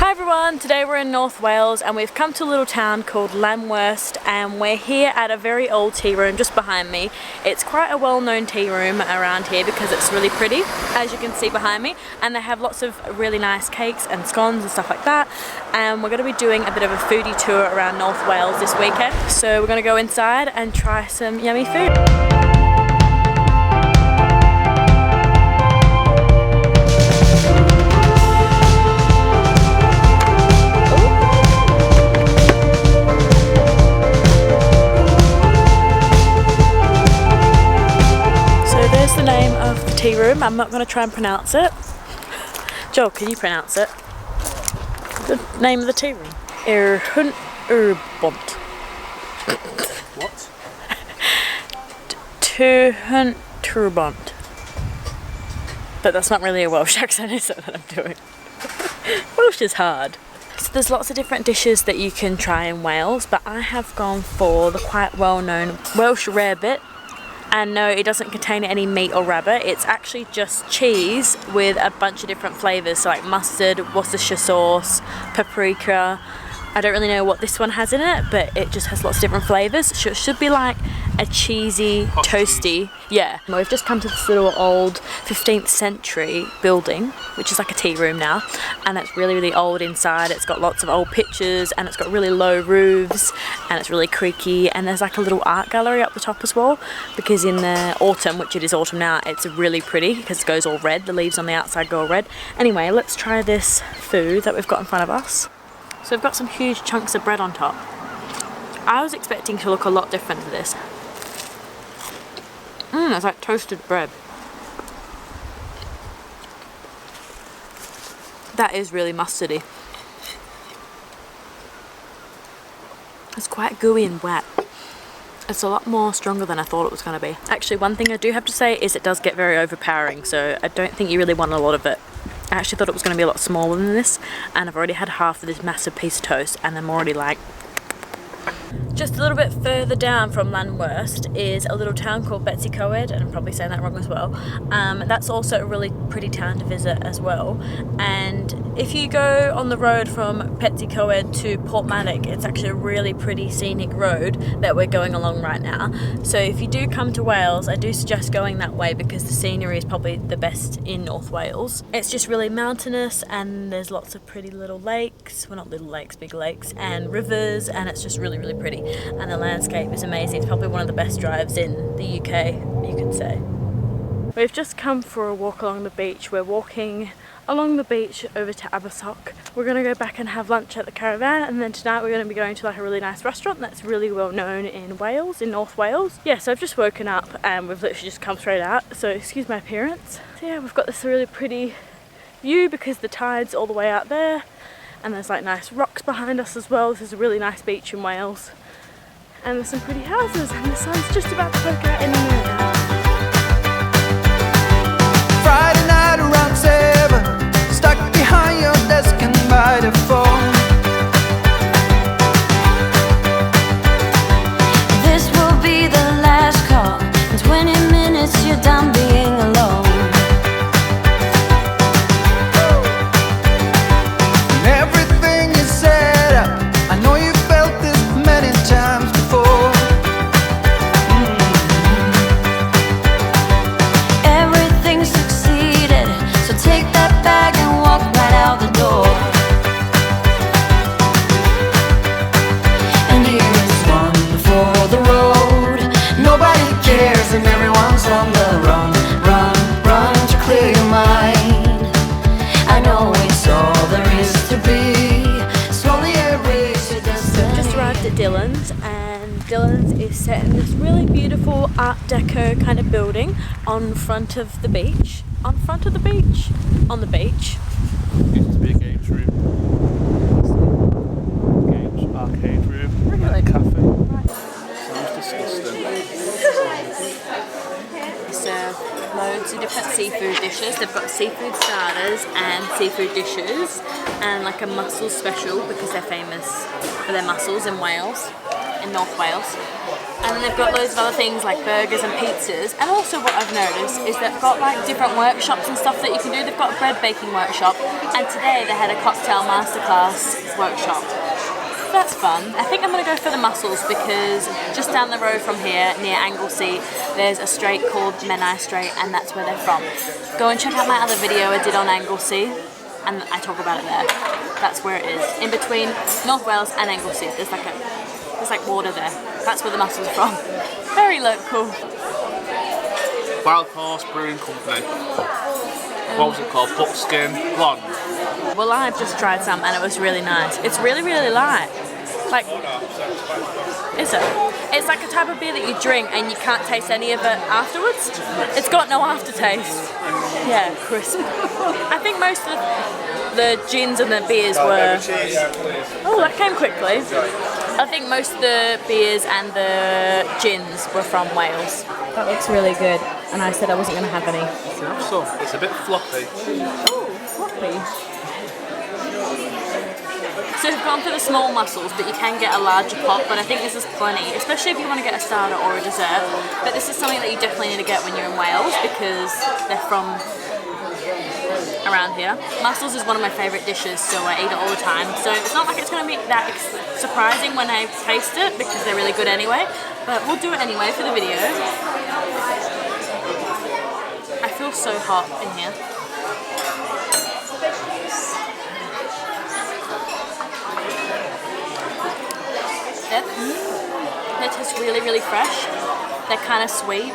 Hi everyone, today we're in North Wales and we've come to a little town called Llanwrst and we're here at a very old tea room just behind me. It's quite a well-known tea room around here because it's really pretty, as you can see behind me, and they have lots of really nice cakes and scones and stuff like that. And we're going to be doing a bit of a foodie tour around North Wales this weekend. So we're going to go inside and try some yummy food. The name of the tea room. I'm not going to try and pronounce it. Joel, can you pronounce it? The name of the tea room. Tu-Hwnt-I'r. What? Tu-Hwnt-I'r. But that's not really a Welsh accent, is it, that I'm doing? Welsh is hard. So there's lots of different dishes that you can try in Wales, but I have gone for the quite well-known Welsh Rarebit. And no, it doesn't contain any meat or rabbit. It's actually just cheese with a bunch of different flavours, so like mustard, Worcestershire sauce, paprika. I don't really know what this one has in it, but it just has lots of different flavours. So it should be like a cheesy, toasty. Yeah. We've just come to this little old 15th century building, which is like a tea room now. And it's really, really old inside. It's got lots of old pictures and it's got really low roofs and it's really creaky. And there's like a little art gallery up the top as well, because in the autumn, which it is autumn now, it's really pretty because it goes all red. The leaves on the outside go all red. Anyway, let's try this food that we've got in front of us. So we've got some huge chunks of bread on top. I was expecting to look a lot different to this. It's like toasted bread. That is really mustardy. It's quite gooey and wet. It's a lot more stronger than I thought it was going to be. Actually, one thing I do have to say is it does get very overpowering, so I don't think you really want a lot of it. I actually thought it was going to be a lot smaller than this, and I've already had half of this massive piece of toast and I'm already like... Just a little bit further down from Llanwrst is a little town called Betsey Coed, and I'm probably saying that wrong as well. That's also a really pretty town to visit as well. And if you go on the road from Betsey Coed to Portmadoc, it's actually a really pretty scenic road that we're going along right now. So if you do come to Wales, I do suggest going that way because the scenery is probably the best in North Wales. It's just really mountainous and there's lots of pretty little lakes, well not little lakes, big lakes, and rivers, and it's just really, really pretty. And the landscape is amazing. It's probably one of the best drives in the UK, you could say. We've just come for a walk along the beach. We're walking along the beach over to Abersoch. We're going to go back and have lunch at the caravan, and then tonight we're going to be going to like a really nice restaurant that's really well known in Wales, in North Wales. Yeah, so I've just woken up and we've literally just come straight out, so excuse my appearance. So yeah, we've got this really pretty view because the tide's all the way out there, and there's like nice rocks behind us as well. This is a really nice beach in Wales. And there's some pretty houses, and the sun's just about to poke out in a minute. Friday night around 7, stuck behind your desk and by the phone. This will be the last call. In 20 minutes you're done being alone. And everything is set up, I know you felt this many times before. Everything succeeded, so take that bag and walk right out the door. And here's one for the road. Nobody cares and everyone's on the run. Run, run to clear your mind. I know it's all there is to be. Slowly erase your destiny. Just arrived at Dylan's, and Dylan's is set in this really beautiful Art Deco kind of building on front of the beach. On front of the beach? On the beach. Used to be a games room. Games, arcade room. Really? Cafe. Sounds disgusting. They serve loads of different seafood dishes. They've got seafood starters and seafood dishes, and like a mussels special because they're famous for their mussels in Wales, in North Wales. And then they've got loads of other things like burgers and pizzas. And also what I've noticed is they've got like different workshops and stuff that you can do. They've got a bread baking workshop, and today they had a cocktail masterclass workshop. That's fun. I think I'm going to go for the mussels because just down the road from here, near Anglesey, there's a strait called Menai Strait, and that's where they're from. Go and check out my other video I did on Anglesey, and I talk about it there. That's where it is. In between North Wales and Anglesey, there's like water there. That's where the mussels are from. Very local. Wild Horse Brewing Company. What was it called? Buckskin Blonde. Well, I've just tried some and it was really nice. It's really, really light. Like, is it? It's like a type of beer that you drink and you can't taste any of it afterwards. It's got no aftertaste. Yeah, crisp. I think most of the gins and the beers were... Oh, that came quickly. I think most of the beers and the gins were from Wales. That looks really good, and I said I wasn't going to have any. You can have some. It's a bit floppy. Oh, floppy. So we've gone for the small mussels, but you can get a larger pot, but I think this is plenty, especially if you want to get a starter or a dessert. But this is something that you definitely need to get when you're in Wales because they're from around here. Mussels is one of my favourite dishes, so I eat it all the time. So it's not like it's going to be that surprising when I taste it because they're really good anyway, but we'll do it anyway for the video. I feel so hot in here. They're just really, really fresh. They're kind of sweet.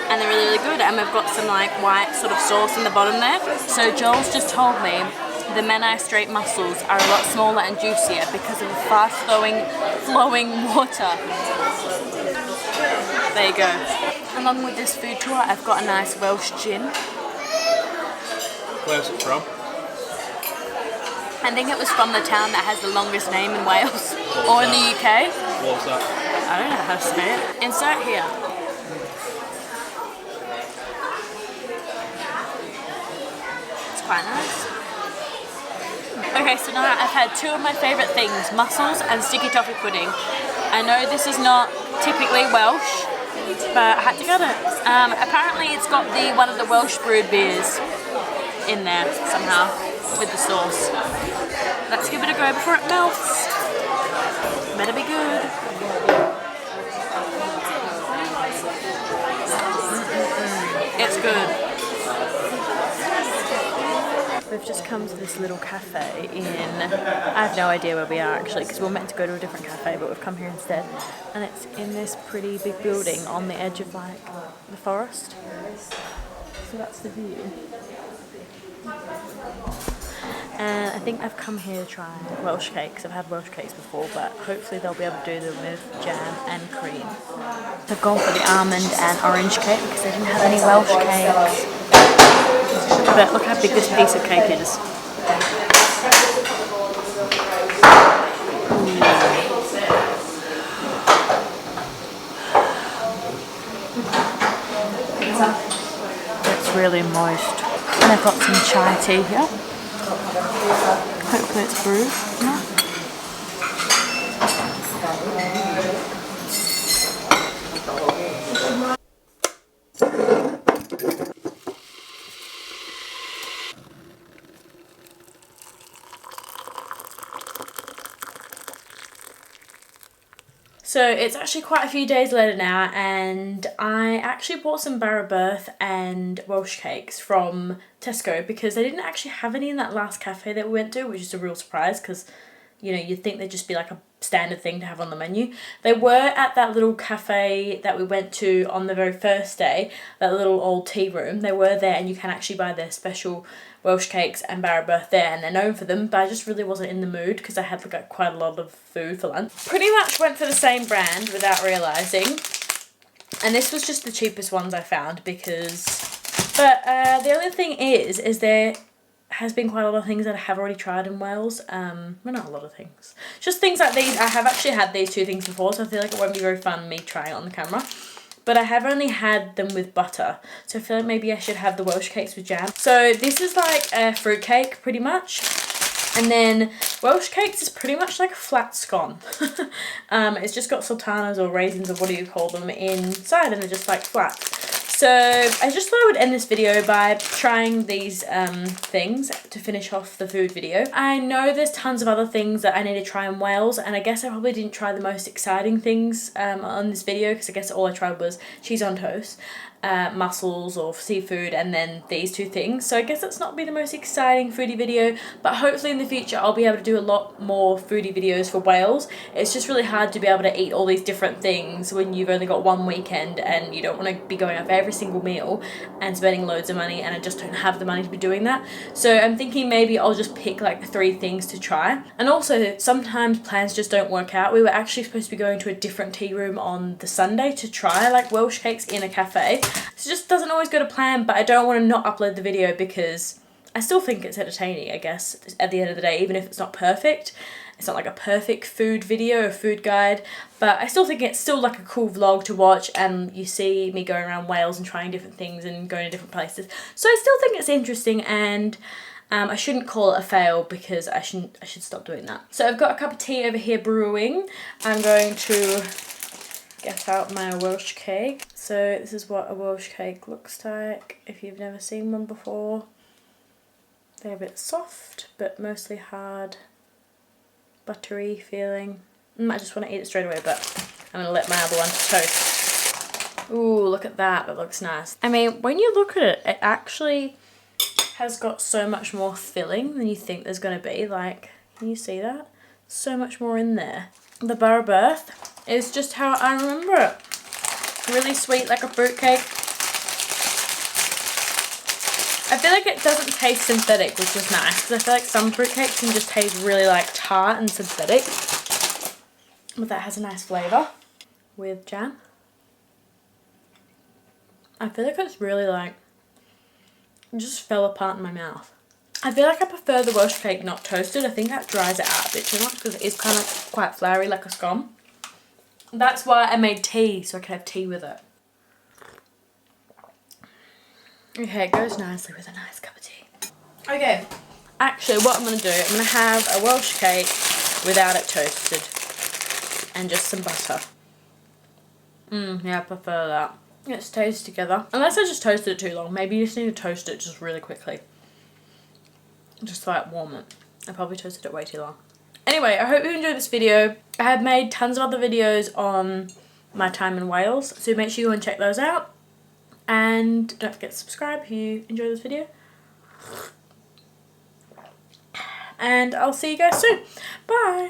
And they're really, really good, and we've got some like white sort of sauce in the bottom there. So Joel's just told me the Menai Strait mussels are a lot smaller and juicier because of the fast flowing water. There you go. Along with this food tour, I've got a nice Welsh gin. Where's it from? I think it was from the town that has the longest name in Wales, or in the UK. What was that? I don't know how to say it. Insert here. Quite nice. Okay, so now I've had two of my favourite things, mussels and sticky toffee pudding. I know this is not typically Welsh, but I had to get it. Apparently it's got one of the Welsh brewed beers in there somehow with the sauce. Let's give it a go before it melts. Better be good. It's good. We've just come to this little cafe I have no idea where we are actually because we were meant to go to a different cafe, but we've come here instead. And it's in this pretty big building on the edge of like the forest. So that's the view. And I think I've come here to try Welsh cakes. I've had Welsh cakes before, but hopefully they'll be able to do them with jam and cream. I've gone for the almond and orange cake because they didn't have any Welsh cakes. But look how big this piece of cake is. It's really moist. And I've got some chai tea here. Hopefully it's brewed. No? So it's actually quite a few days later now, and I actually bought some Rarebit and Welsh cakes from Tesco because they didn't actually have any in that last cafe that we went to, which is a real surprise because, you know, you'd think they'd just be like a standard thing to have on the menu. They were at that little cafe that we went to on the very first day, that little old tea room. They were there, and you can actually buy their special Welsh cakes and Rarebit there, and they're known for them, but I just really wasn't in the mood because I had like quite a lot of food for lunch. Pretty much went for the same brand without realising, and this was just the cheapest ones I found because, but the only thing is there has been quite a lot of things that I have already tried in Wales. Well, not a lot of things. Just things like these. I have actually had these two things before, so I feel like it won't be very fun me trying it on the camera. But I have only had them with butter, so I feel like maybe I should have the Welsh cakes with jam. So this is like a fruit cake, pretty much. And then Welsh Cakes is pretty much like a flat scone. It's just got sultanas or raisins or what do you call them inside, and they're just like flat. So I just thought I would end this video by trying these things to finish off the food video. I know there's tons of other things that I need to try in Wales, and I guess I probably didn't try the most exciting things on this video, because I guess all I tried was cheese on toast, mussels or seafood, and then these two things. So I guess it's not be the most exciting foodie video, but hopefully in the future I'll be able to do a lot more foodie videos for Wales. It's just really hard to be able to eat all these different things when you've only got one weekend and you don't want to be going out for every single meal and spending loads of money, and I just don't have the money to be doing that. So I'm thinking maybe I'll just pick like 3 things to try. And also sometimes plans just don't work out. We were actually supposed to be going to a different tea room on the Sunday to try like Welsh Cakes in a cafe. So it just doesn't always go to plan, but I don't want to not upload the video because I still think it's entertaining, I guess, at the end of the day, even if it's not perfect. It's not like a perfect food video or food guide, but I still think it's still like a cool vlog to watch, and you see me going around Wales and trying different things and going to different places. So I still think it's interesting, and I shouldn't call it a fail because I should stop doing that. So I've got a cup of tea over here brewing. I'm going to get out my Welsh cake. So this is what a Welsh cake looks like if you've never seen one before. They're a bit soft, but mostly hard, buttery feeling. I just want to eat it straight away, but I'm going to let my other one toast. Ooh, look at that. That looks nice. I mean, when you look at it, it actually has got so much more filling than you think there's going to be. Like, can you see that? So much more in there. The Rarebit is just how I remember it. Really sweet, like a fruitcake. I feel like it doesn't taste synthetic, which is nice, because I feel like some fruitcakes can just taste really like tart and synthetic. But that has a nice flavour with jam. I feel like it's really like, it just fell apart in my mouth. I feel like I prefer the Welsh cake not toasted. I think that dries it out a bit too much because it is kind of quite floury like a scone. That's why I made tea, so I could have tea with it. Okay, it goes nicely with a nice cup of tea. Okay, actually what I'm going to do, I'm going to have a Welsh cake without it toasted and just some butter. Yeah, I prefer that. It stays together. Unless I just toasted it too long. Maybe you just need to toast it just really quickly. Just so I warm it. I probably toasted it way too long. Anyway, I hope you enjoyed this video. I have made tons of other videos on my time in Wales, so make sure you go and check those out. And don't forget to subscribe if you enjoy this video. And I'll see you guys soon. Bye!